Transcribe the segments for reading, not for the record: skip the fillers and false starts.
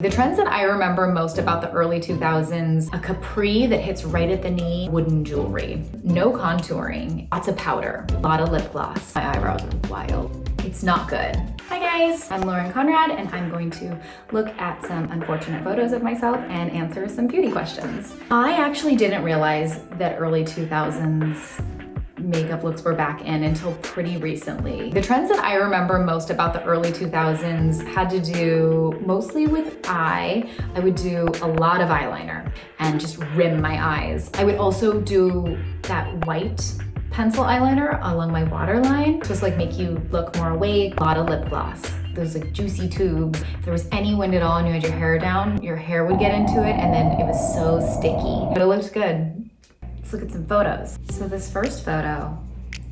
The trends that I remember most about the early 2000s, a capri that hits right at the knee, wooden jewelry, no contouring, lots of powder, a lot of lip gloss. My eyebrows are wild. It's not good. Hi guys, I'm Lauren Conrad and I'm going to look at some unfortunate photos of myself and answer some beauty questions. I actually didn't realize that early 2000s makeup looks were back in until pretty recently. The trends that I remember most about the early 2000s had to do mostly with I would do a lot of eyeliner and just rim my eyes. I would also do that white pencil eyeliner along my waterline, just like make you look more awake. A lot of lip gloss. Those like juicy tubes. If there was any wind at all and you had your hair down, your hair would get into it and then it was so sticky. But it looked good. Let's look at some photos. So this first photo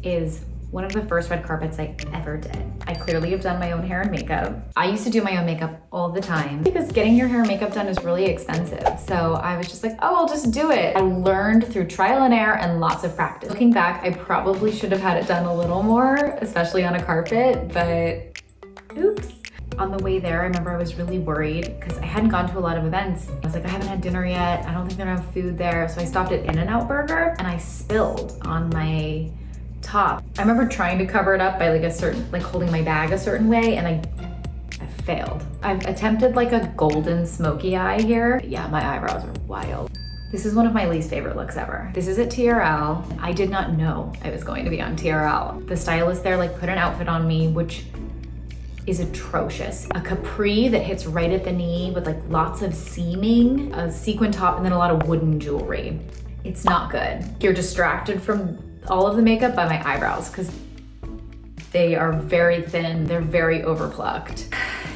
is one of the first red carpets I ever did. I clearly have done my own hair and makeup. I used to do my own makeup all the time because getting your hair and makeup done is really expensive. So I was just like, oh, I'll just do it. I learned through trial and error and lots of practice. Looking back, I probably should have had it done a little more, especially on a carpet, but oops. On the way there, I remember I was really worried because I hadn't gone to a lot of events. I was like, I haven't had dinner yet. I don't think they're gonna have food there. So I stopped at In-N-Out Burger and I spilled on my top. I remember trying to cover it up by like holding my bag a certain way and I failed. I've attempted like a golden smoky eye here. Yeah, my eyebrows are wild. This is one of my least favorite looks ever. This is at TRL. I did not know I was going to be on TRL. The stylist there like put an outfit on me, which is atrocious. A capri that hits right at the knee with like lots of seaming, a sequin top, and then a lot of wooden jewelry. It's not good. You're distracted from all of the makeup by my eyebrows because they are very thin, they're very overplucked.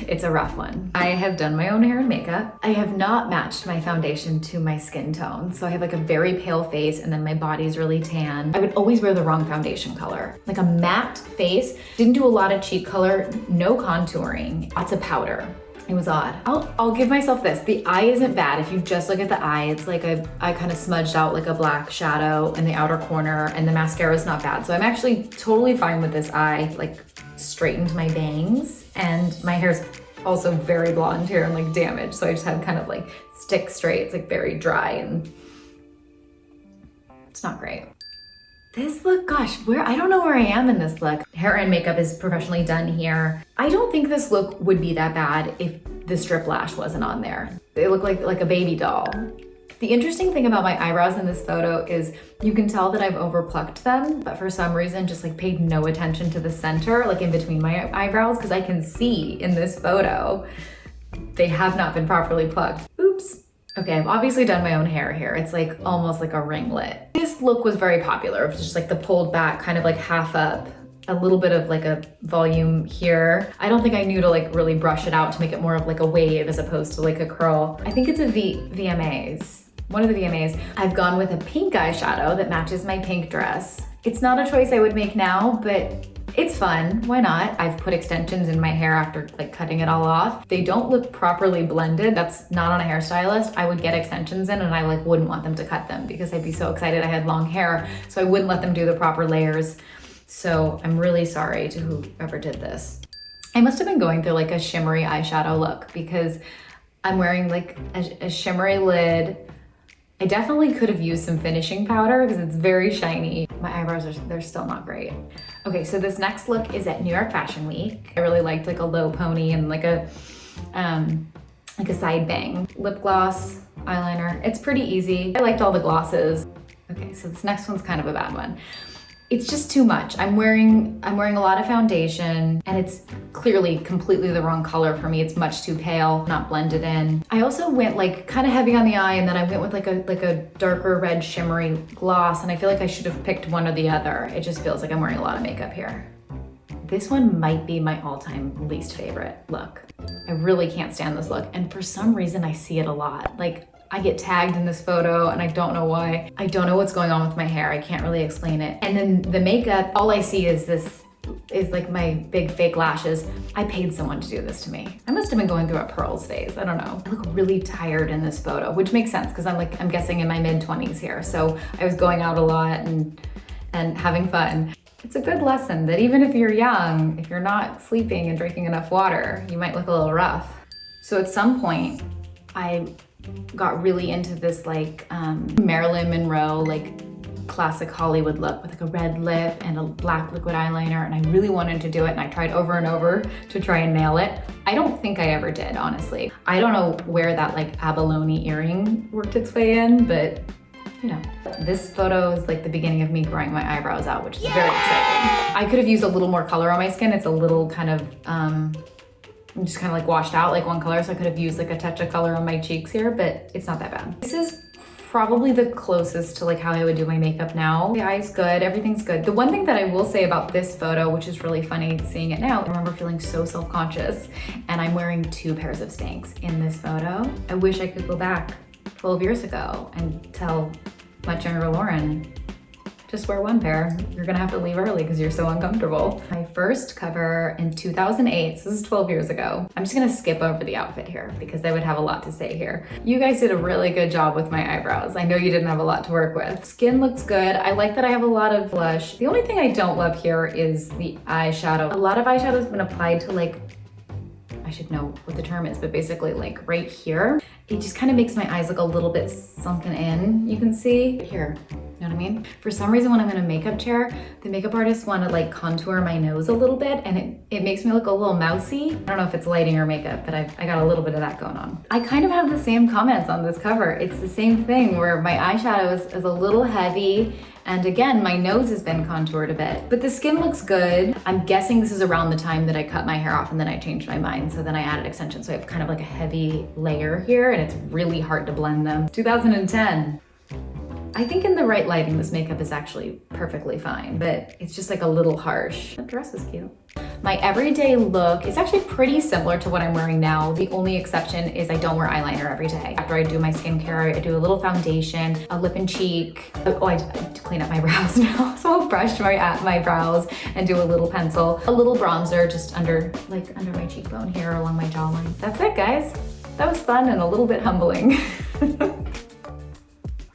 It's a rough one. I have done my own hair and makeup. I have not matched my foundation to my skin tone. So I have like a very pale face and then my body's really tan. I would always wear the wrong foundation color. Like a matte face, didn't do a lot of cheek color, no contouring, lots of powder. It was odd. I'll give myself this. The eye isn't bad. If you just look at the eye, it's like I kind of smudged out like a black shadow in the outer corner and the mascara is not bad. So I'm actually totally fine with this eye. Like straightened my bangs and my hair's also very blonde here and like damaged. So I just had kind of like stick straight. It's like very dry and it's not great. This look, gosh, I don't know where I am in this look. Hair and makeup is professionally done here. I don't think this look would be that bad if the strip lash wasn't on there. They look like a baby doll. The interesting thing about my eyebrows in this photo is you can tell that I've overplucked them, but for some reason just like paid no attention to the center, like in between my eyebrows, because I can see in this photo, they have not been properly plucked. Oops. Okay, I've obviously done my own hair here. It's like almost like a ringlet. This look was very popular. It was just like the pulled back, kind of like half up, a little bit of like a volume here. I don't think I knew to like really brush it out to make it more of like a wave as opposed to like a curl. I think it's a VMAs. One of the VMAs. I've gone with a pink eyeshadow that matches my pink dress. It's not a choice I would make now, but it's fun, why not? I've put extensions in my hair after like cutting it all off. They don't look properly blended. That's not on a hairstylist. I would get extensions in and I like wouldn't want them to cut them because I'd be so excited I had long hair. So I wouldn't let them do the proper layers. So I'm really sorry to whoever did this. I must have been going through like a shimmery eyeshadow look because I'm wearing like a shimmery lid. I definitely could have used some finishing powder because it's very shiny. My eyebrows they're still not great. Okay, so this next look is at New York Fashion Week. I really liked like a low pony and like a side bang. Lip gloss, eyeliner, it's pretty easy. I liked all the glosses. Okay, so this next one's kind of a bad one. It's just too much. I'm wearing a lot of foundation and it's clearly completely the wrong color for me. It's much too pale, not blended in. I also went like kind of heavy on the eye and then I went with like a darker red shimmery gloss and I feel like I should have picked one or the other. It just feels like I'm wearing a lot of makeup here. This one might be my all-time least favorite look. I really can't stand this look and for some reason I see it a lot. Like I get tagged in this photo and I don't know why. I don't know what's going on with my hair. I can't really explain it. And then the makeup, all I see is like my big fake lashes. I paid someone to do this to me. I must have been going through a pearls phase. I don't know. I look really tired in this photo, which makes sense because I'm guessing in my mid-20s here. So I was going out a lot and having fun. It's a good lesson that even if you're young, if you're not sleeping and drinking enough water, you might look a little rough. So at some point, I got really into this like Marilyn Monroe, like classic Hollywood look with like a red lip and a black liquid eyeliner, and I really wanted to do it, and I tried over and over to try and nail it. I don't think I ever did, honestly. I don't know where that like abalone earring worked its way in, but you know. This photo is like the beginning of me growing my eyebrows out, which is very exciting. I could have used a little more color on my skin. It's a little kind of, just kind of like washed out like one color, so I could have used like a touch of color on my cheeks here, but it's not that bad. This is probably the closest to like how I would do my makeup now. The eye's good, everything's good. The one thing that I will say about this photo, which is really funny seeing it now, I remember feeling so self-conscious, and I'm wearing 2 pairs of Spanx in this photo. I wish I could go back 12 years ago and tell much younger Lauren, just wear 1 pair. You're gonna have to leave early because you're so uncomfortable. My first cover in 2008, so this is 12 years ago. I'm just gonna skip over the outfit here because I would have a lot to say here. You guys did a really good job with my eyebrows. I know you didn't have a lot to work with. Skin looks good. I like that I have a lot of blush. The only thing I don't love here is the eyeshadow. A lot of eyeshadow has been applied to like, I should know what the term is, but basically like right here. It just kind of makes my eyes look a little bit sunken in, you can see. Here, you know what I mean? For some reason when I'm in a makeup chair, the makeup artists want to like contour my nose a little bit, and it makes me look a little mousy. I don't know if it's lighting or makeup, but I got a little bit of that going on. I kind of have the same comments on this cover. It's the same thing where my eyeshadow is a little heavy, and again, my nose has been contoured a bit, but the skin looks good. I'm guessing this is around the time that I cut my hair off and then I changed my mind, so then I added extensions. So I have kind of like a heavy layer here, and it's really hard to blend them. 2010. I think in the right lighting, this makeup is actually perfectly fine, but it's just like a little harsh. The dress is cute. My everyday look is actually pretty similar to what I'm wearing now. The only exception is I don't wear eyeliner every day. After I do my skincare, I do a little foundation, a lip and cheek. Oh, I clean up my brows now. So I'll brush my brows and do a little pencil, a little bronzer just under my cheekbone here along my jawline. That's it, guys. That was fun and a little bit humbling.